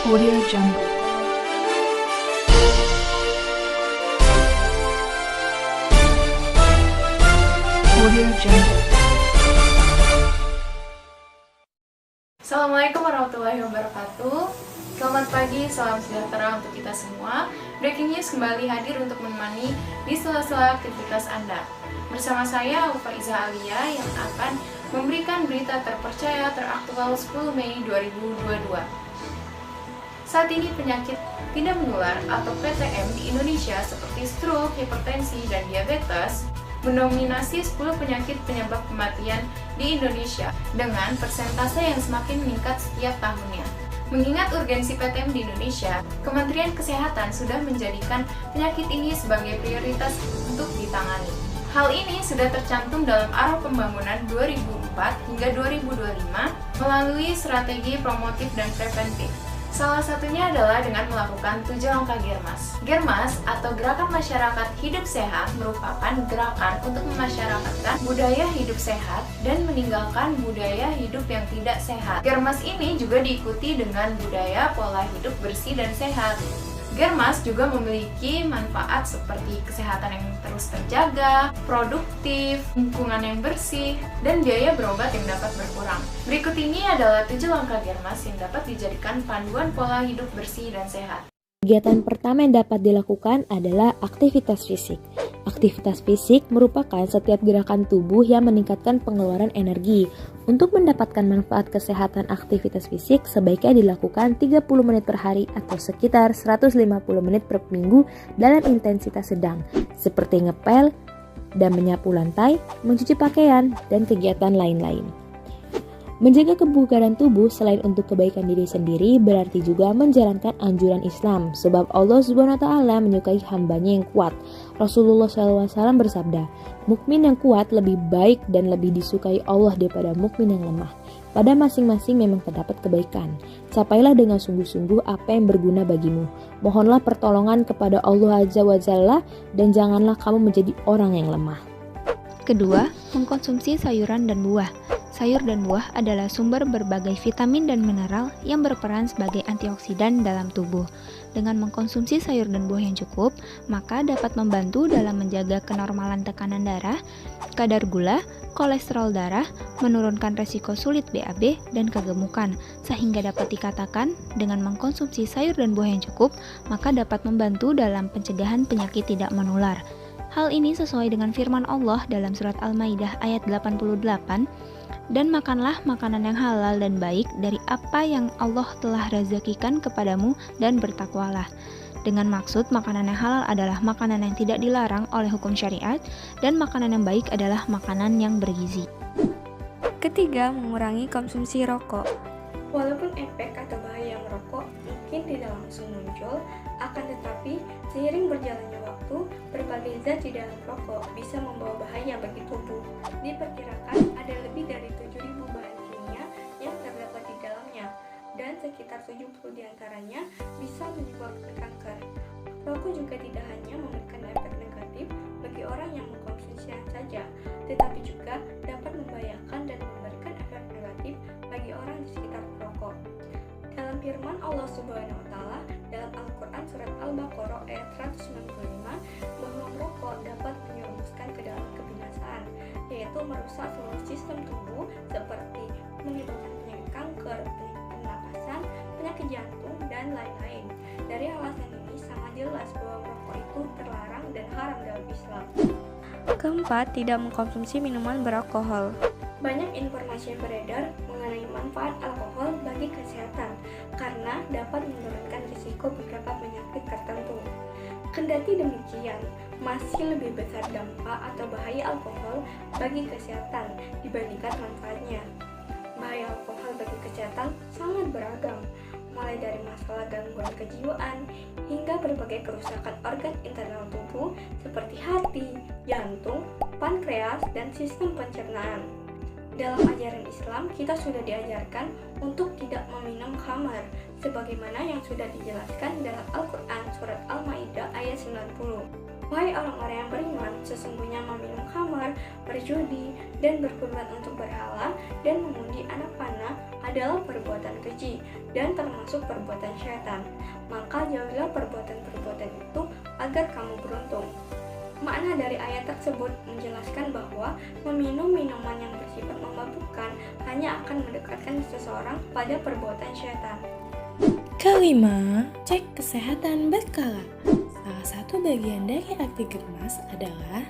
Audio Jungle. Audio Jungle. Assalamualaikum warahmatullahi wabarakatuh. Selamat pagi, salam sejahtera untuk kita semua. Breaking News kembali hadir untuk menemani di sela-sela aktivitas Anda. Bersama saya, Faiza Alia, yang akan memberikan berita terpercaya teraktual 10 Mei 2022. Saat ini penyakit tidak menular atau PTM di Indonesia seperti stroke, hipertensi, dan diabetes mendominasi 10 penyakit penyebab kematian di Indonesia dengan persentase yang semakin meningkat setiap tahunnya. Mengingat urgensi PTM di Indonesia, Kementerian Kesehatan sudah menjadikan penyakit ini sebagai prioritas untuk ditangani. Hal ini sudah tercantum dalam Arah Pembangunan 2004 hingga 2025 melalui strategi promotif dan preventif. Salah satunya adalah dengan melakukan 7 langkah Germas. Germas atau Gerakan Masyarakat Hidup Sehat merupakan gerakan untuk memasyarakatkan budaya hidup sehat dan meninggalkan budaya hidup yang tidak sehat. Germas ini juga diikuti dengan budaya pola hidup bersih dan sehat. Germas juga memiliki manfaat seperti kesehatan yang terus terjaga, produktif, lingkungan yang bersih, dan biaya berobat yang dapat berkurang. Berikut ini adalah 7 langkah Germas yang dapat dijadikan panduan pola hidup bersih dan sehat. Kegiatan pertama yang dapat dilakukan adalah aktivitas fisik. Aktivitas fisik merupakan setiap gerakan tubuh yang meningkatkan pengeluaran energi. Untuk mendapatkan manfaat kesehatan, aktivitas fisik sebaiknya dilakukan 30 menit per hari atau sekitar 150 menit per minggu dalam intensitas sedang, seperti ngepel dan menyapu lantai, mencuci pakaian, dan kegiatan lain-lain. Menjaga kebugaran tubuh selain untuk kebaikan diri sendiri berarti juga menjalankan anjuran Islam, sebab Allah SWT menyukai hambanya yang kuat. Rasulullah SAW bersabda, mukmin yang kuat lebih baik dan lebih disukai Allah daripada mukmin yang lemah. Pada masing-masing memang terdapat kebaikan. Capailah dengan sungguh-sungguh apa yang berguna bagimu. Mohonlah pertolongan kepada Allah Azza wa Jalla dan janganlah kamu menjadi orang yang lemah. Kedua, mengkonsumsi sayuran dan buah. Sayur dan buah adalah sumber berbagai vitamin dan mineral yang berperan sebagai antioksidan dalam tubuh. Dengan mengkonsumsi sayur dan buah yang cukup, maka dapat membantu dalam menjaga kenormalan tekanan darah, kadar gula, kolesterol darah, menurunkan resiko sulit BAB, dan kegemukan, sehingga dapat dikatakan dengan mengkonsumsi sayur dan buah yang cukup, maka dapat membantu dalam pencegahan penyakit tidak menular. Hal ini sesuai dengan firman Allah dalam surat Al-Maidah ayat 88, dan makanlah makanan yang halal dan baik dari apa yang Allah telah rezekikan kepadamu dan bertakwalah. Dengan maksud makanan yang halal adalah makanan yang tidak dilarang oleh hukum syariat dan makanan yang baik adalah makanan yang bergizi. Ketiga, mengurangi konsumsi rokok. Walaupun efek atau bahaya merokok mungkin tidak langsung muncul, akan tetapi seiring berjalannya waktu, berbagai zat di dalam rokok bisa membawa bahaya bagi tubuh. Diperkirakan ada lebih dari 7.000 bahan kimia yang terdapat di dalamnya, dan sekitar 70 diantaranya bisa menyebabkan kanker. Rokok juga tidak hanya memberikan efek negatif bagi orang yang mengkonsumsinya saja, tetapi juga dapat membahayakan dan memberikan efek negatif bagi orang di sekitar rokok. Dalam firman Allah Subhanahu wa taala dalam Al-Qur'an surat Al-Baqarah ayat 195 bahwa merokok dapat menyerumuskan ke dalam kebinasaan, yaitu merusak seluruh sistem tubuh seperti menyebabkan penyakit kanker, penyakit pernapasan, penyakit jantung, dan lain-lain. Dari alasan ini sangat jelas bahwa merokok itu terlarang dan haram dalam Islam. Keempat, tidak mengkonsumsi minuman beralkohol. Banyak informasi yang beredar mengenai manfaat alkohol bagi kesehatan karena dapat menurunkan risiko beberapa penyakit tertentu. Kendati demikian, masih lebih besar dampak atau bahaya alkohol bagi kesehatan dibandingkan manfaatnya. Bahaya alkohol bagi kesehatan sangat beragam, mulai dari masalah gangguan kejiwaan hingga berbagai kerusakan organ internal tubuh seperti hati, jantung, pankreas, dan sistem pencernaan. Dalam ajaran Islam, kita sudah diajarkan untuk tidak meminum khamar, sebagaimana yang sudah dijelaskan dalam Al-Quran surat Al-Maidah ayat 90. Wahai orang-orang yang beriman, sesungguhnya meminum khamar, berjudi, dan berkurban untuk berhala, dan mengundi anak panah adalah perbuatan keji dan termasuk perbuatan syaitan. Maka jauhilah perbuatan-perbuatan itu agar kamu beruntung. Makna dari ayat tersebut menjelaskan bahwa meminum minuman yang bersifat memabukkan hanya akan mendekatkan seseorang pada perbuatan syaitan. Kelima, cek kesehatan berkala. Salah satu bagian dari arti germas adalah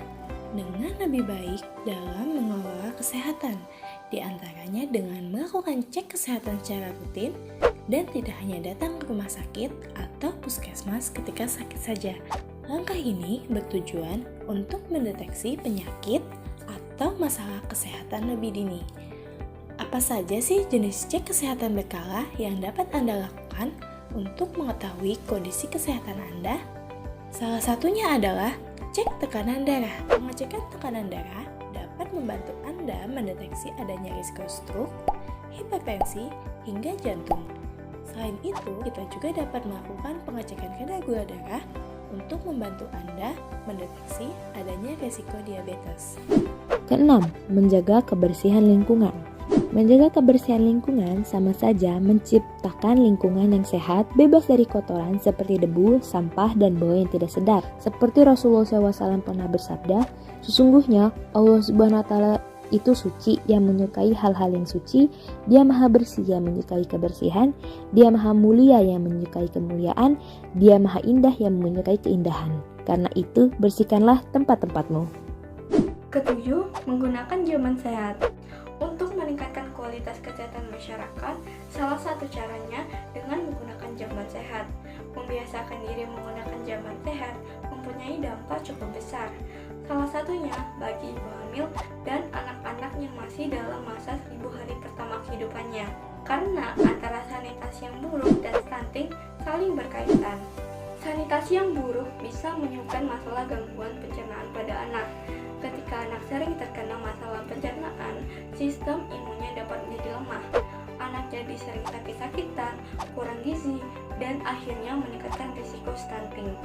dengan lebih baik dalam mengelola kesehatan, di antaranya dengan melakukan cek kesehatan secara rutin dan tidak hanya datang ke rumah sakit atau puskesmas ketika sakit saja. Langkah ini bertujuan untuk mendeteksi penyakit atau masalah kesehatan lebih dini. Apa saja sih jenis cek kesehatan berkala yang dapat Anda lakukan untuk mengetahui kondisi kesehatan Anda? Salah satunya adalah cek tekanan darah. Pengecekan tekanan darah dapat membantu Anda mendeteksi adanya risiko stroke, hipertensi, hingga jantung. Selain itu, kita juga dapat melakukan pengecekan kadar gula darah untuk membantu Anda mendeteksi adanya risiko diabetes. Keenam, menjaga kebersihan lingkungan. Menjaga kebersihan lingkungan sama saja menciptakan lingkungan yang sehat, bebas dari kotoran seperti debu, sampah, dan bau yang tidak sedap. Seperti Rasulullah SAW pernah bersabda, sesungguhnya Allah Subhanahu wa Ta'ala itu suci, yang menyukai hal-hal yang suci. Dia maha bersih, yang menyukai kebersihan. Dia maha mulia, yang menyukai kemuliaan. Dia maha indah, yang menyukai keindahan. Karena itu, bersihkanlah tempat-tempatmu. Ketujuh, menggunakan jamban sehat. Untuk meningkatkan kualitas kesehatan masyarakat, salah satu caranya dengan menggunakan jamban sehat. Membiasakan diri menggunakan jamban sehat mempunyai dampak cukup besar. Salah satunya bagi ibu hamil dan anak-anak yang masih dalam masa 1000 hari pertama kehidupannya. Karena antara sanitasi yang buruk dan stunting saling berkaitan. Sanitasi yang buruk bisa menyebabkan masalah gangguan pencernaan pada anak. Ketika anak sering terkena masalah pencernaan, sistem imunnya dapat menjadi lemah. Anak jadi sering sakit-sakitan, kurang gizi, dan akhirnya meningkatkan risiko stunting.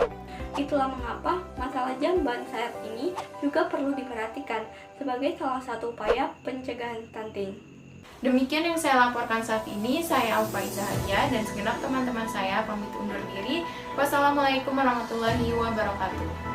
Itulah mengapa masalah jamban sehat ini juga perlu diperhatikan sebagai salah satu upaya pencegahan stunting. Demikian yang saya laporkan saat ini. Saya Alfa Izahalia dan segenap teman-teman saya pamit undur diri. Wassalamualaikum warahmatullahi wabarakatuh.